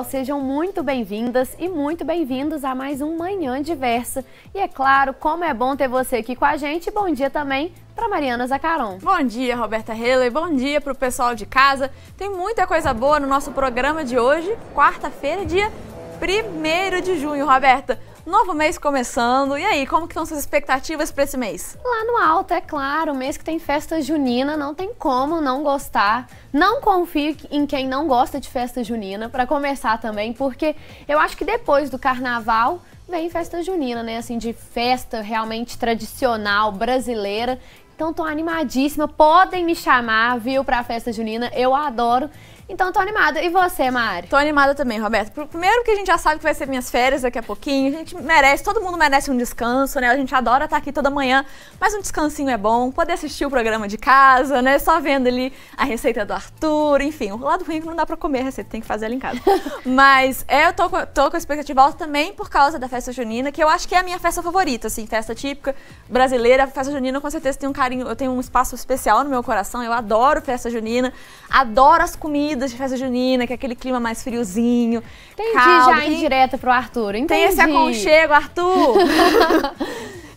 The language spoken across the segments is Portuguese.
Sejam muito bem-vindas e muito bem-vindos a mais um Manhã Diversa. E é claro, como é bom ter você aqui com a gente, bom dia também para Mariana Zacaron. Bom dia, Roberta Heller, bom dia para o pessoal de casa. Tem muita coisa boa no nosso programa de hoje, quarta-feira, dia 1º de junho, Roberta. Novo mês começando, e aí, como que estão suas expectativas para esse mês? Lá no alto, é claro, mês que tem festa junina, não tem como não gostar. Não confio em quem não gosta de festa junina, para começar também, porque eu acho que depois do carnaval vem festa junina, né, assim, de festa realmente tradicional, brasileira. Então tô animadíssima, podem me chamar, viu, pra festa junina, eu adoro. Então tô animada. E você, Mari? Tô animada também, Roberto. Primeiro que a gente já sabe que vai ser minhas férias daqui a pouquinho. A gente merece, todo mundo merece um descanso, né? A gente adora estar aqui toda manhã, mas um descansinho é bom. Poder assistir o programa de casa, né? Só vendo ali a receita do Arthur, enfim. O lado ruim é que não dá pra comer a receita, tem que fazer ela em casa. Mas eu tô com a expectativa alta também por causa da festa junina, que eu acho que é a minha festa favorita, assim, festa típica brasileira. A festa junina com certeza tem um carinho, eu tenho um espaço especial no meu coração. Eu adoro festa junina, adoro as comidas de festa junina, que é aquele clima mais friozinho. Entendi, caldo, já indireto pro Arthur, entendi. Tem esse aconchego, Arthur.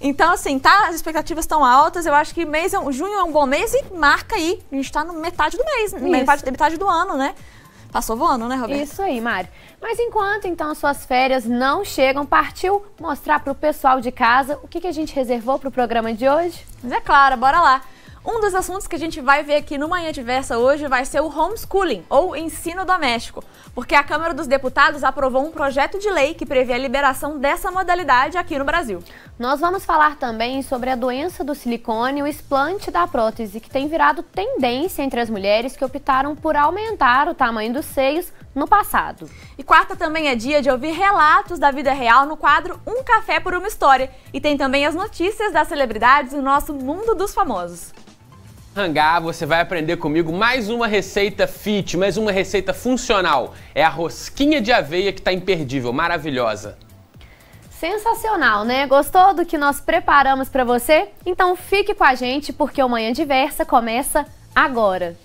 Então, assim, tá, as expectativas estão altas. Eu acho que junho é um bom mês e marca aí. A gente tá na metade do mês, metade do ano, né? Passou voando, né, Roberto? Isso aí, Mari. Mas enquanto, então, as suas férias não chegam, partiu mostrar pro pessoal de casa o que a gente reservou pro programa de hoje? Mas é claro, bora lá. Um dos assuntos que a gente vai ver aqui no Manhã Diversa hoje vai ser o homeschooling, ou ensino doméstico, porque a Câmara dos Deputados aprovou um projeto de lei que prevê a liberação dessa modalidade aqui no Brasil. Nós vamos falar também sobre a doença do silicone e o explante da prótese, que tem virado tendência entre as mulheres que optaram por aumentar o tamanho dos seios no passado. E quarta também é dia de ouvir relatos da vida real no quadro Um Café por uma História. E tem também as notícias das celebridades no nosso Mundo dos Famosos. Hangar, você vai aprender comigo mais uma receita fit, mais uma receita funcional. É a rosquinha de aveia que tá imperdível, maravilhosa. Sensacional, né? Gostou do que nós preparamos para você? Então fique com a gente porque o Manhã Diversa começa agora.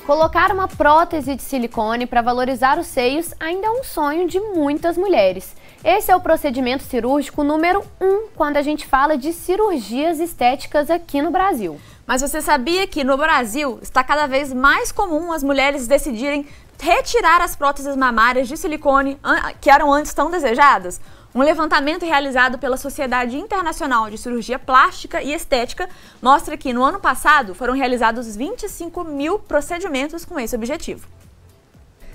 Colocar uma prótese de silicone para valorizar os seios ainda é um sonho de muitas mulheres. Esse é o procedimento cirúrgico número 1 quando a gente fala de cirurgias estéticas aqui no Brasil. Mas você sabia que no Brasil está cada vez mais comum as mulheres decidirem retirar as próteses mamárias de silicone que eram antes tão desejadas? Um levantamento realizado pela Sociedade Internacional de Cirurgia Plástica e Estética mostra que no ano passado foram realizados 25 mil procedimentos com esse objetivo.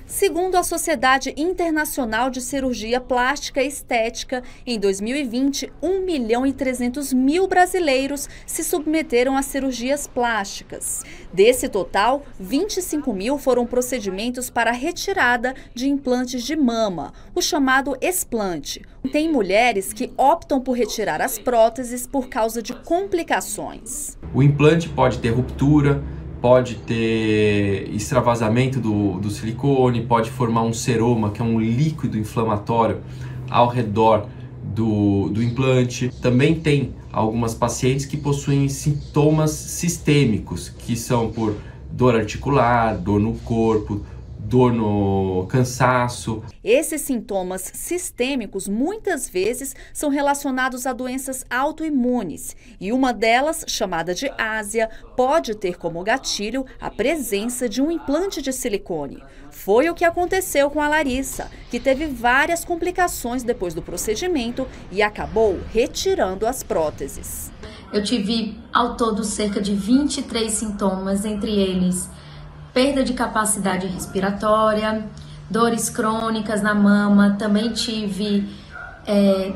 Segundo a Sociedade Internacional de Cirurgia Plástica e Estética, em 2020, 1.300.000 brasileiros se submeteram a cirurgias plásticas. Desse total, 25 mil foram procedimentos para retirada de implantes de mama, o chamado explante. Tem mulheres que optam por retirar as próteses por causa de complicações. O implante pode ter ruptura, pode ter extravasamento do silicone, pode formar um seroma, que é um líquido inflamatório ao redor do implante. Também tem algumas pacientes que possuem sintomas sistêmicos, que são por dor articular, dor no corpo, dor no cansaço. Esses sintomas sistêmicos muitas vezes são relacionados a doenças autoimunes e uma delas, chamada de ásia, pode ter como gatilho a presença de um implante de silicone. Foi o que aconteceu com a Larissa, que teve várias complicações depois do procedimento e acabou retirando as próteses. Eu tive ao todo cerca de 23 sintomas, entre eles perda de capacidade respiratória, dores crônicas na mama, também tive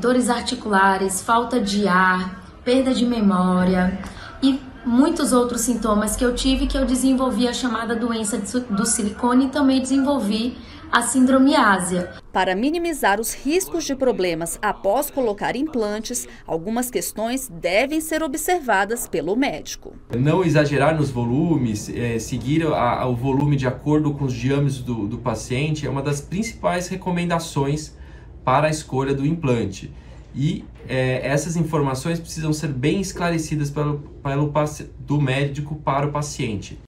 dores articulares, falta de ar, perda de memória e muitos outros sintomas que eu tive, que eu desenvolvi a chamada doença do silicone e também desenvolvi a síndrome ásia. Para minimizar os riscos de problemas após colocar implantes, algumas questões devem ser observadas pelo médico. Não exagerar nos volumes, seguir o volume de acordo com os diâmetros do paciente é uma das principais recomendações para a escolha do implante. E essas informações precisam ser bem esclarecidas do médico para o paciente.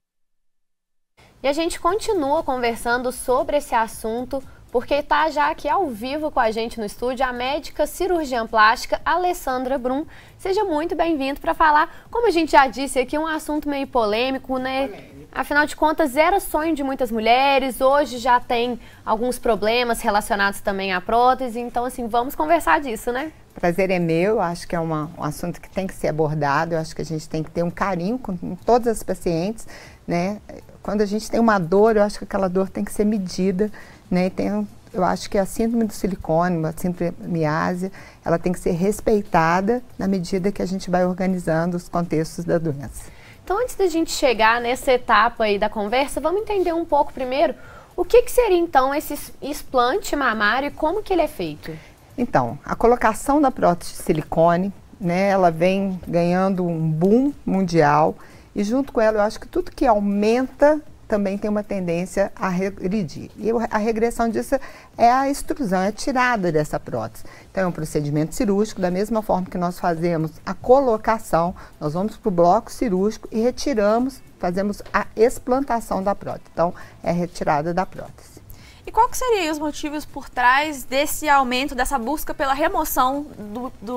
E a gente continua conversando sobre esse assunto, porque está já aqui ao vivo com a gente no estúdio a médica cirurgiã plástica Alessandra Brum. Seja muito bem-vindo para falar, como a gente já disse aqui, um assunto meio polêmico, né? Afinal de contas, era sonho de muitas mulheres, hoje já tem alguns problemas relacionados também à prótese, então assim, vamos conversar disso, né? Prazer é meu, acho que é um assunto que tem que ser abordado, eu acho que a gente tem que ter um carinho com todas as pacientes, né? Quando a gente tem uma dor, eu acho que aquela dor tem que ser medida, né? Eu acho que a síndrome do silicone, a síndrome ásia, ela tem que ser respeitada na medida que a gente vai organizando os contextos da doença. Então, antes da gente chegar nessa etapa aí da conversa, vamos entender um pouco primeiro o que seria então esse explante mamário e como que ele é feito? Então, a colocação da prótese de silicone, né, ela vem ganhando um boom mundial e junto com ela eu acho que tudo que aumenta também tem uma tendência a regredir. E a regressão disso é a extrusão, é a tirada dessa prótese. Então é um procedimento cirúrgico, da mesma forma que nós fazemos a colocação, nós vamos para o bloco cirúrgico e retiramos, fazemos a explantação da prótese. Então é a retirada da prótese. E qual que seriam os motivos por trás desse aumento, dessa busca pela remoção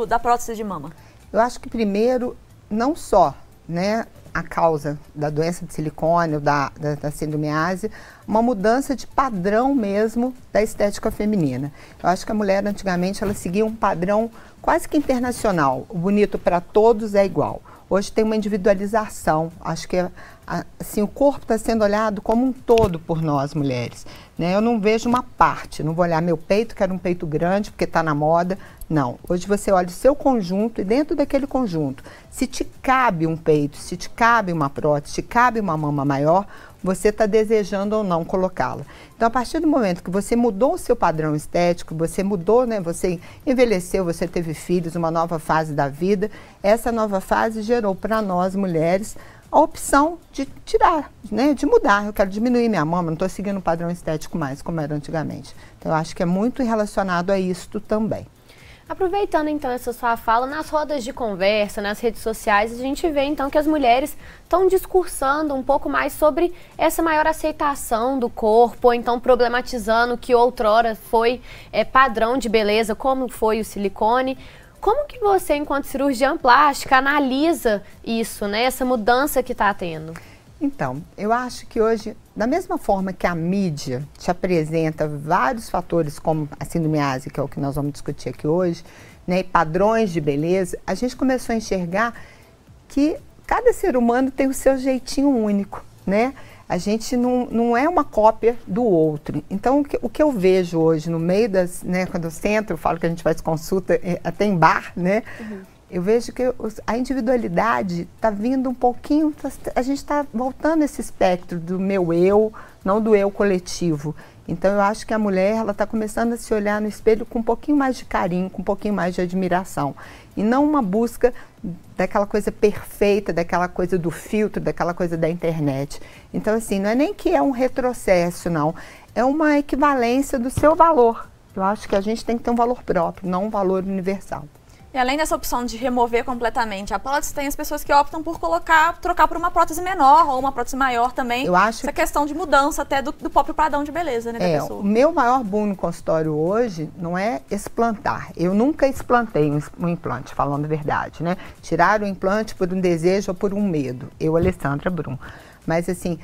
da prótese de mama? Eu acho que primeiro, não só, né, a causa da doença de silicone ou da síndrome ásia, uma mudança de padrão mesmo da estética feminina. Eu acho que a mulher antigamente ela seguia um padrão quase que internacional, o bonito para todos é igual. Hoje tem uma individualização, acho que assim, o corpo está sendo olhado como um todo por nós mulheres, né? Eu não vejo uma parte, não vou olhar meu peito, quero um peito grande porque está na moda, não. Hoje você olha o seu conjunto e dentro daquele conjunto, se te cabe um peito, se te cabe uma prótese, se te cabe uma mama maior, você está desejando ou não colocá-la. Então, a partir do momento que você mudou o seu padrão estético, você mudou, né? Você envelheceu, você teve filhos, uma nova fase da vida, essa nova fase gerou para nós mulheres a opção de tirar, né? De mudar. Eu quero diminuir minha mama, não estou seguindo o padrão estético mais como era antigamente. Então, eu acho que é muito relacionado a isto também. Aproveitando então essa sua fala, nas rodas de conversa, nas redes sociais, a gente vê então que as mulheres estão discursando um pouco mais sobre essa maior aceitação do corpo, ou então problematizando que outrora foi padrão de beleza, como foi o silicone. Como que você, enquanto cirurgiã plástica, analisa isso, né? Essa mudança que está tendo? Então, eu acho que hoje, da mesma forma que a mídia te apresenta vários fatores como a síndrome ásia, que é o que nós vamos discutir aqui hoje, né, e padrões de beleza, a gente começou a enxergar que cada ser humano tem o seu jeitinho único, né? A gente não é uma cópia do outro. Então, o que eu vejo hoje no meio das, né, quando eu sento, eu falo que a gente faz consulta até em bar, né? Uhum. Eu vejo que a individualidade está vindo um pouquinho, a gente está voltando esse espectro do meu eu, não do eu coletivo. Então eu acho que a mulher ela está começando a se olhar no espelho com um pouquinho mais de carinho, com um pouquinho mais de admiração. E não uma busca daquela coisa perfeita, daquela coisa do filtro, daquela coisa da internet. Então assim, não é nem que é um retrocesso, não. É uma equivalência do seu valor. Eu acho que a gente tem que ter um valor próprio, não um valor universal. E além dessa opção de remover completamente a prótese, tem as pessoas que optam por trocar por uma prótese menor ou uma prótese maior também. Eu acho essa questão de mudança até do próprio padrão de beleza, né, da pessoa. O meu maior boom no consultório hoje não é explantar. Eu nunca explantei um implante, falando a verdade, né? Tirar o implante por um desejo ou por um medo. Eu, Alessandra Brum. Mas assim,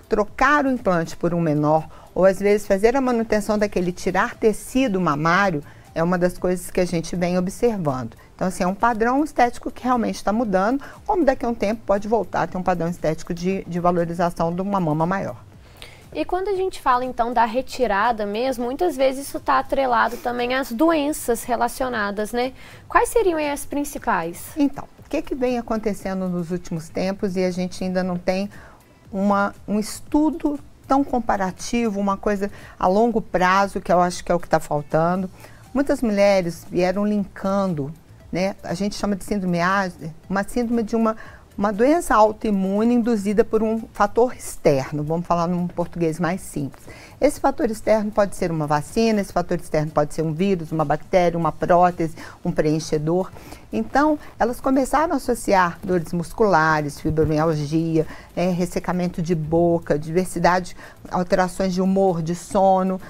trocar o implante por um menor, ou às vezes fazer a manutenção daquele tirar tecido mamário, é uma das coisas que a gente vem observando. Então, assim, é um padrão estético que realmente está mudando, como daqui a um tempo pode voltar a ter um padrão estético de valorização de uma mama maior. E quando a gente fala, então, da retirada mesmo, muitas vezes isso está atrelado também às doenças relacionadas, né? Quais seriam as principais? Então, o que vem acontecendo nos últimos tempos e a gente ainda não tem um estudo tão comparativo, uma coisa a longo prazo, que eu acho que é o que está faltando. Muitas mulheres vieram linkando, né? A gente chama de síndrome Asner, uma síndrome de uma doença autoimune induzida por um fator externo, vamos falar num português mais simples. Esse fator externo pode ser uma vacina, esse fator externo pode ser um vírus, uma bactéria, uma prótese, um preenchedor. Então, elas começaram a associar dores musculares, fibromialgia, ressecamento de boca, diversidade, alterações de humor, de sono.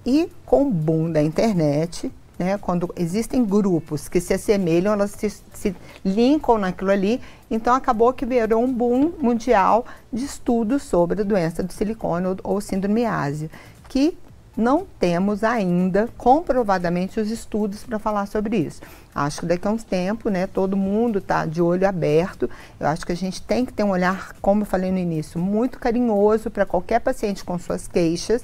E com o boom da internet, né, quando existem grupos que se assemelham, elas se linkam naquilo ali, então acabou que virou um boom mundial de estudos sobre a doença do silicone ou síndrome Asner, que não temos ainda comprovadamente os estudos para falar sobre isso. Acho que daqui a uns tempos, né, todo mundo está de olho aberto. Eu acho que a gente tem que ter um olhar, como eu falei no início, muito carinhoso para qualquer paciente com suas queixas.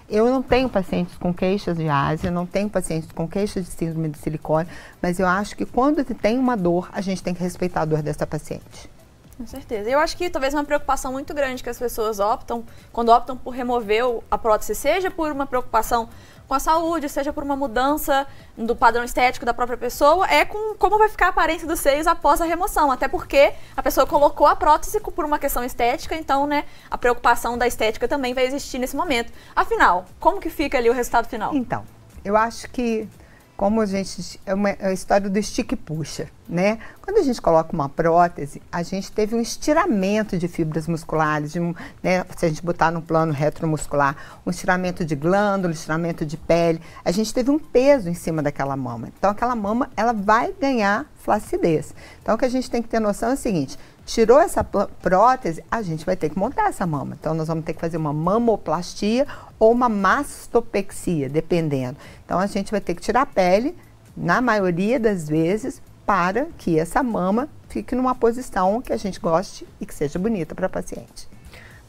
Eu não tenho pacientes com queixas de Asner, não tenho pacientes com queixas de síndrome de silicone, mas eu acho que quando tem uma dor, a gente tem que respeitar a dor dessa paciente. Com certeza. Eu acho que talvez uma preocupação muito grande que as pessoas optam, quando optam por remover a prótese, seja por uma preocupação com a saúde, seja por uma mudança do padrão estético da própria pessoa, é com como vai ficar a aparência dos seios após a remoção. Até porque a pessoa colocou a prótese por uma questão estética, então, né, a preocupação da estética também vai existir nesse momento. Afinal, como que fica ali o resultado final? Então, eu acho que, como a gente, é a história do estica e puxa, né? Quando a gente coloca uma prótese, a gente teve um estiramento de fibras musculares, né? Se a gente botar no plano retromuscular, um estiramento de glândula, um estiramento de pele, a gente teve um peso em cima daquela mama. Então, aquela mama, ela vai ganhar flacidez. Então, o que a gente tem que ter noção é o seguinte: tirou essa prótese, a gente vai ter que montar essa mama. Então, nós vamos ter que fazer uma mamoplastia ou uma mastopexia, dependendo. Então, a gente vai ter que tirar a pele, na maioria das vezes, para que essa mama fique numa posição que a gente goste e que seja bonita para a paciente.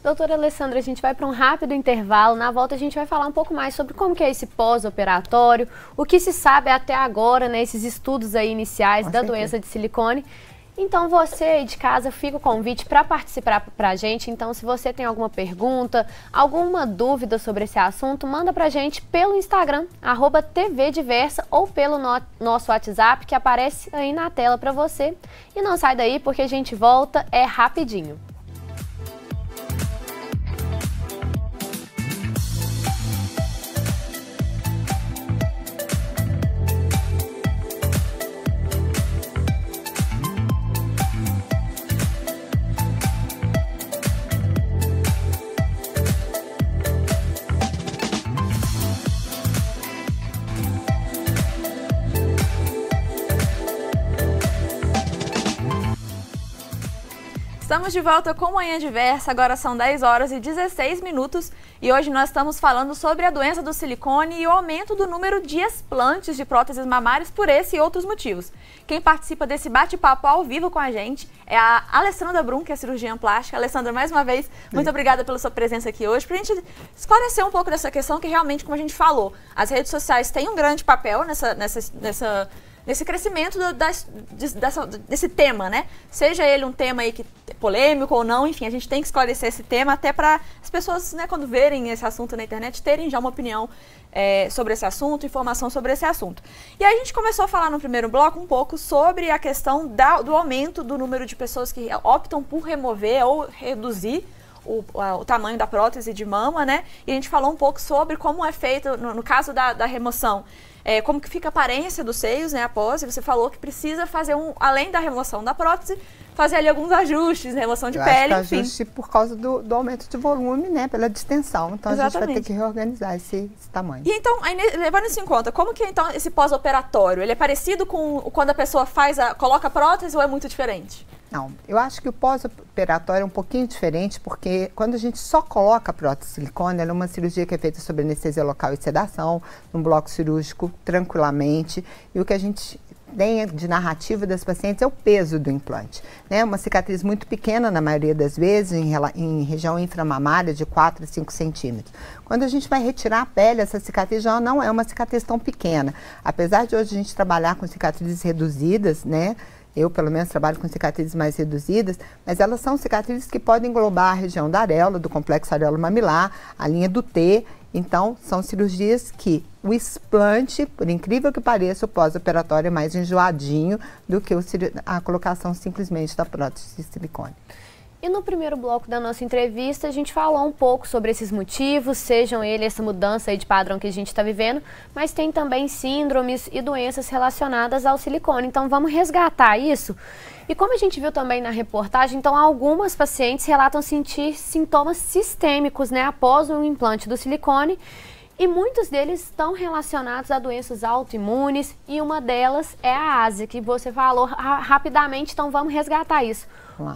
Doutora Alessandra, a gente vai para um rápido intervalo. Na volta a gente vai falar um pouco mais sobre como que é esse pós-operatório, o que se sabe até agora, né, esses estudos aí iniciais da doença de silicone. Então você aí de casa, fica o convite para participar para a gente. Então se você tem alguma pergunta, alguma dúvida sobre esse assunto, manda para a gente pelo Instagram, @tvdiversa, ou pelo nosso WhatsApp que aparece aí na tela para você. E não sai daí porque a gente volta rapidinho. Estamos de volta com Manhã Diversa, agora são 10h16 e hoje nós estamos falando sobre a doença do silicone e o aumento do número de explantes de próteses mamárias por esse e outros motivos. Quem participa desse bate-papo ao vivo com a gente é a Alessandra Brum, que é cirurgiã plástica. Alessandra, mais uma vez, muito obrigada pela sua presença aqui hoje, para a gente esclarecer um pouco dessa questão que realmente, como a gente falou, as redes sociais têm um grande papel nesse crescimento desse tema, né? Seja ele um tema aí que é polêmico ou não, enfim, a gente tem que esclarecer esse tema até para as pessoas, né, quando verem esse assunto na internet, terem já uma opinião sobre esse assunto, informação sobre esse assunto. E aí a gente começou a falar no primeiro bloco um pouco sobre a questão do aumento do número de pessoas que optam por remover ou reduzir o tamanho da prótese de mama, né? E a gente falou um pouco sobre como é feito, no caso da remoção, como que fica a aparência dos seios, né, após, e você falou que precisa fazer, além da remoção da prótese, fazer ali alguns ajustes, né, remoção de pele, enfim. Ajuste por causa do aumento de volume, né, pela distensão. Então, exatamente, a gente vai ter que reorganizar esse tamanho. E então, aí, levando isso em conta, como que então esse pós-operatório, ele é parecido com quando a pessoa coloca a prótese ou é muito diferente? Não, eu acho que o pós-operatório é um pouquinho diferente, porque quando a gente só coloca a prótese de silicone, ela é uma cirurgia que é feita sob anestesia local e sedação, num bloco cirúrgico, tranquilamente, e o que a gente tem de narrativa das pacientes é o peso do implante, né? Uma cicatriz muito pequena, na maioria das vezes, em região inframamária, de 4 a 5 centímetros. Quando a gente vai retirar a pele, essa cicatriz já não é uma cicatriz tão pequena. Apesar de hoje a gente trabalhar com cicatrizes reduzidas, né? Eu, pelo menos, trabalho com cicatrizes mais reduzidas, mas elas são cicatrizes que podem englobar a região da areola, do complexo areolo-mamilar, a linha do T. Então, são cirurgias que o explante, por incrível que pareça, o pós-operatório é mais enjoadinho do que a colocação simplesmente da prótese de silicone. E no primeiro bloco da nossa entrevista, a gente falou um pouco sobre esses motivos, sejam eles essa mudança aí de padrão que a gente está vivendo, mas tem também síndromes e doenças relacionadas ao silicone. Então, vamos resgatar isso. E como a gente viu também na reportagem, então algumas pacientes relatam sentir sintomas sistêmicos, né, após o implante do silicone. E muitos deles estão relacionados a doenças autoimunes e uma delas é a ásia, que você falou rapidamente, então vamos resgatar isso.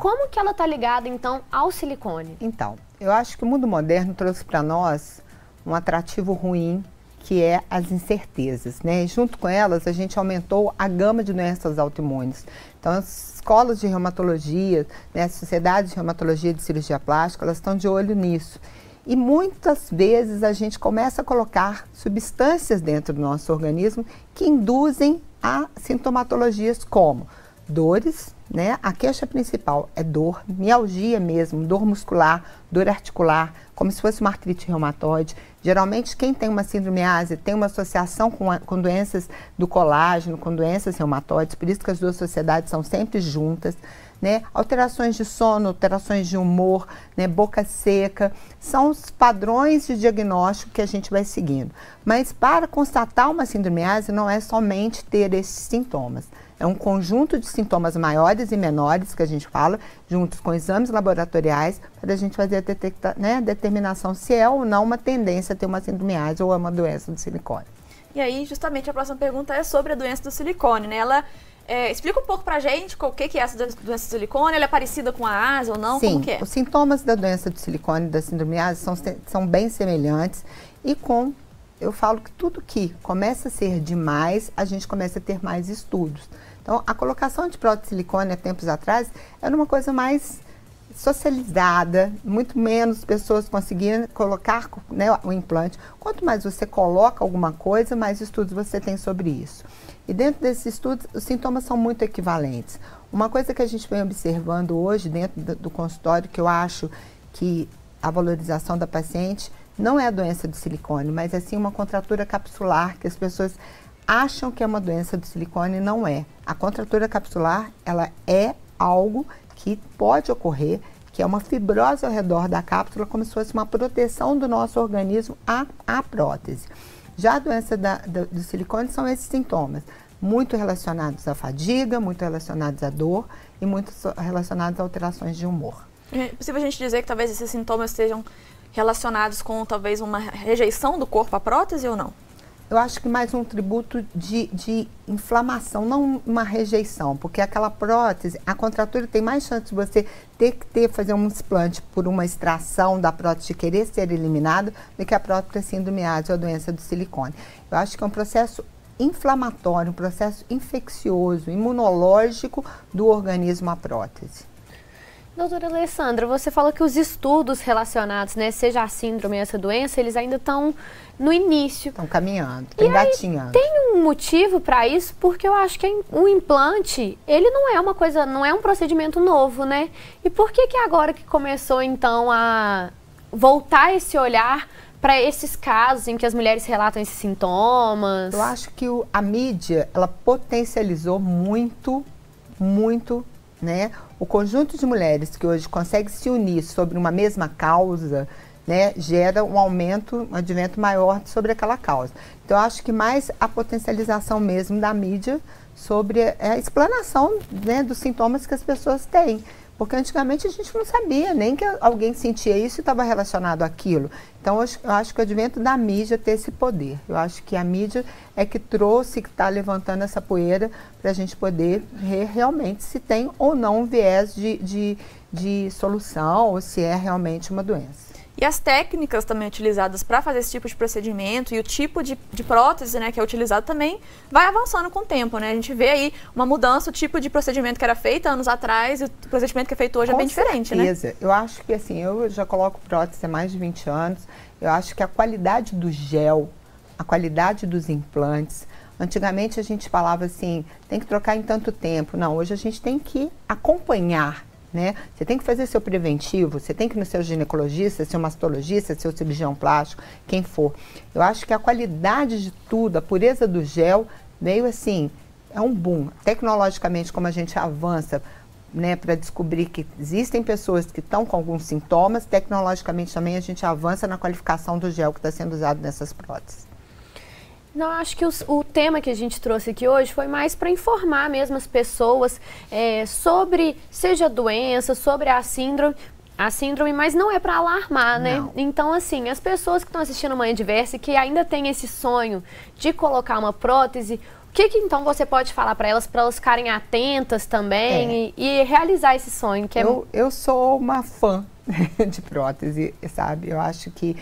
Como que ela está ligada, então, ao silicone? Então, eu acho que o mundo moderno trouxe para nós um atrativo ruim, que é as incertezas, né? E junto com elas, a gente aumentou a gama de doenças autoimunes. Então, as escolas de reumatologia, né, as sociedades de reumatologia e de cirurgia plástica, elas estão de olho nisso. E muitas vezes a gente começa a colocar substâncias dentro do nosso organismo que induzem a sintomatologias como dores, né? A queixa principal é dor, mialgia mesmo, dor muscular, dor articular, como se fosse uma artrite reumatoide. Geralmente quem tem uma síndrome ásia tem uma associação com doenças do colágeno, com doenças reumatoides, por isso que as duas sociedades são sempre juntas. Né? Alterações de sono, alterações de humor, né? Boca seca, são os padrões de diagnóstico que a gente vai seguindo. Mas para constatar uma síndrome ásia não é somente ter esses sintomas. É um conjunto de sintomas maiores e menores que a gente fala, juntos com exames laboratoriais, para a gente fazer a determinação se é ou não uma tendência a ter uma síndrome ásia ou uma doença do silicone. E aí, justamente, a próxima pergunta é sobre a doença do silicone, né? Ela explica um pouco pra gente o que é essa doença do silicone, ela é parecida com a ásia ou não? Sim, como que é? Os sintomas da doença do silicone e da síndrome ásia são bem semelhantes e eu falo que tudo que começa a ser demais, a gente começa a ter mais estudos. Então, a colocação de prótese de silicone há tempos atrás era uma coisa mais socializada, muito menos pessoas conseguiam colocar, né, o implante. Quanto mais você coloca alguma coisa, mais estudos você tem sobre isso. E dentro desses estudos, os sintomas são muito equivalentes. Uma coisa que a gente vem observando hoje dentro do consultório, que eu acho que a valorização da paciente não é a doença do silicone, mas assim uma contratura capsular, que as pessoas acham que é uma doença do silicone e não é. A contratura capsular, ela é algo que pode ocorrer, que é uma fibrose ao redor da cápsula, como se fosse uma proteção do nosso organismo à prótese. Já a doença do silicone são esses sintomas, muito relacionados à fadiga, muito relacionados à dor e muito relacionados a alterações de humor. É possível a gente dizer que talvez esses sintomas estejam relacionados com talvez uma rejeição do corpo à prótese ou não? Eu acho que mais um tributo de inflamação, não uma rejeição, porque aquela prótese, a contratura tem mais chance de você fazer um explante por uma extração da prótese querer ser eliminada do que a própria síndrome ásia ou a doença do silicone. Eu acho que é um processo inflamatório, um processo infeccioso, imunológico do organismo à prótese. Doutora Alessandra, você falou que os estudos relacionados, né, seja a síndrome e essa doença, eles ainda estão no início. Estão caminhando, estão engatinhando. Tem um motivo para isso, porque eu acho que o implante, ele não é uma coisa, não é um procedimento novo, né? E por que agora que começou, então, a voltar esse olhar para esses casos em que as mulheres relatam esses sintomas? Eu acho que a mídia, ela potencializou muito, né? O conjunto de mulheres que hoje consegue se unir sobre uma mesma causa, né, gera um advento maior sobre aquela causa. Então, eu acho que mais a potencialização mesmo da mídia sobre a explanação, né, dos sintomas que as pessoas têm. Porque antigamente a gente não sabia nem que alguém sentia isso e estava relacionado àquilo. Então, eu acho que o advento da mídia tem esse poder. Eu acho que a mídia é que trouxe, que está levantando essa poeira para a gente poder ver realmente se tem ou não um viés de solução ou se é realmente uma doença. E as técnicas também utilizadas para fazer esse tipo de procedimento e o tipo de prótese, né, que é utilizado também vai avançando com o tempo, né? A gente vê aí uma mudança, o tipo de procedimento que era feito anos atrás e o procedimento que é feito hoje é bem diferente, né? Com certeza. Eu acho que assim, eu já coloco prótese há mais de 20 anos, eu acho que a qualidade do gel, a qualidade dos implantes, Antigamente a gente falava assim, tem que trocar em tanto tempo. Não, hoje a gente tem que acompanhar, né? Você tem que fazer seu preventivo, você tem que ir no seu ginecologista, seu mastologista, seu cirurgião plástico, quem for. Eu acho que a qualidade de tudo, a pureza do gel, veio assim, é um boom. Tecnologicamente, como a gente avança, né, para descobrir que existem pessoas que estão com alguns sintomas, tecnologicamente também a gente avança na qualificação do gel que está sendo usado nessas próteses. Não, acho que o tema que a gente trouxe aqui hoje foi mais para informar mesmo as pessoas sobre, seja a doença, sobre a síndrome, mas não é para alarmar, né? Não. Então, assim, as pessoas que estão assistindo Manhã Diversa e que ainda têm esse sonho de colocar uma prótese, o que então você pode falar para elas ficarem atentas também e realizar esse sonho? Que eu sou uma fã de prótese, sabe? Eu acho que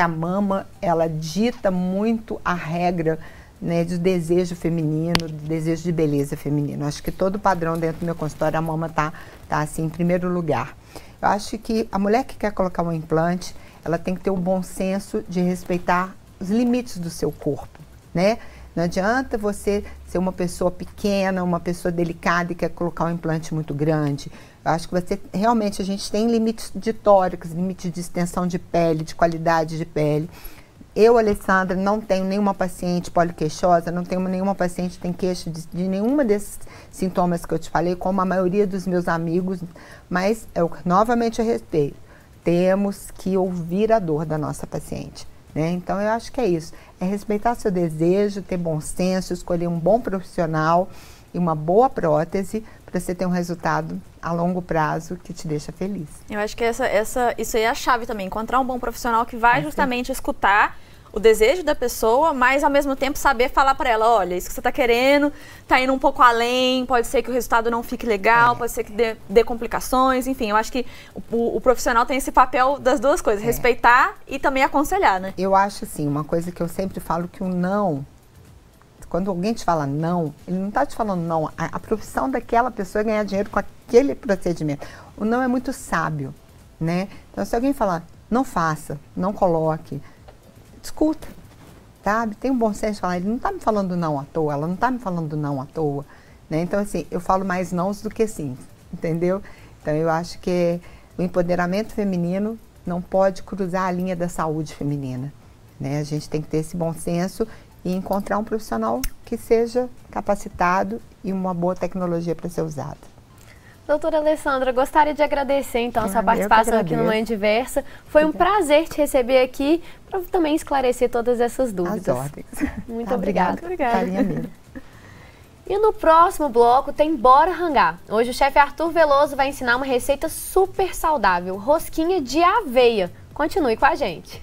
a mama, ela dita muito a regra, né, do desejo feminino, do desejo de beleza feminino. Eu acho que todo padrão dentro do meu consultório, a mama tá assim, em primeiro lugar. Eu acho que a mulher que quer colocar um implante, ela tem que ter o bom senso de respeitar os limites do seu corpo, né? Não adianta você ser uma pessoa pequena, uma pessoa delicada e quer colocar um implante muito grande. Eu acho que realmente a gente tem limites de tórax, limites de extensão de pele, de qualidade de pele. Eu, Alessandra, não tenho nenhuma paciente poliqueixosa, não tenho nenhuma paciente que tem queixa de nenhuma desses sintomas que eu te falei, como a maioria dos meus amigos, mas eu novamente respeito. Temos que ouvir a dor da nossa paciente, né? Então eu acho que é isso, é respeitar seu desejo, ter bom senso, escolher um bom profissional e uma boa prótese para você ter um resultado a longo prazo que te deixa feliz. Eu acho que isso aí é a chave também, encontrar um bom profissional que vai justamente escutar o desejo da pessoa, mas ao mesmo tempo saber falar para ela, olha, isso que você está querendo está indo um pouco além, pode ser que o resultado não fique legal, pode ser que dê complicações, enfim, eu acho que o profissional tem esse papel das duas coisas, respeitar e também aconselhar, né? Eu acho assim, uma coisa que eu sempre falo, que o não, quando alguém te fala não, ele não está te falando não, a profissão daquela pessoa é ganhar dinheiro com aquele procedimento. O não é muito sábio, né? Então se alguém falar, não faça, não coloque, escuta, sabe? Tem um bom senso de falar, ele não está me falando não à toa, ela não está me falando não à toa, né? Então assim, eu falo mais nãos do que sim, entendeu? Então eu acho que o empoderamento feminino não pode cruzar a linha da saúde feminina, né? A gente tem que ter esse bom senso e encontrar um profissional que seja capacitado e uma boa tecnologia para ser usada. Doutora Alessandra, gostaria de agradecer então a sua participação aqui no Manhã Diversa. Foi um prazer te receber aqui para também esclarecer todas essas dúvidas. As ordens. Muito obrigada. Carinha minha. E no próximo bloco tem Bora Rangar. Hoje o chefe Arthur Veloso vai ensinar uma receita super saudável, rosquinha de aveia. Continue com a gente.